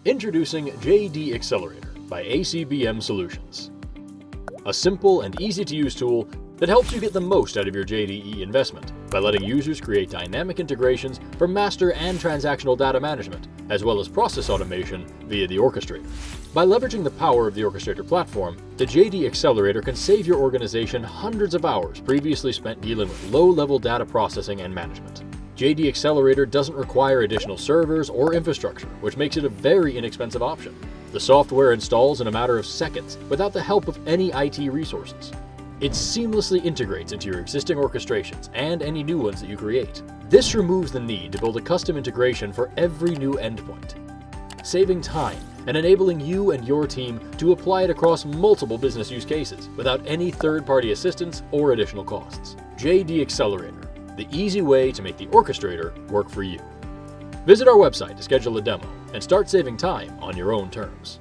Introducing JDExcelerator by ACBM Solutions. A simple and easy-to-use tool that helps you get the most out of your JDE investment by letting users create dynamic integrations for master and transactional data management, as well as process automation via the Orchestrator. By leveraging the power of the Orchestrator platform, the JDExcelerator can save your organization hundreds of hours previously spent dealing with low-level data processing and management. JDExcelerator doesn't require additional servers or infrastructure, which makes it a very inexpensive option. The software installs in a matter of seconds without the help of any IT resources. It seamlessly integrates into your existing orchestrations and any new ones that you create. This removes the need to build a custom integration for every new endpoint, saving time and enabling you and your team to apply it across multiple business use cases without any third-party assistance or additional costs. JDExcelerator, the easy way to make the Orchestrator work for you. Visit our website to schedule a demo and start saving time on your own terms.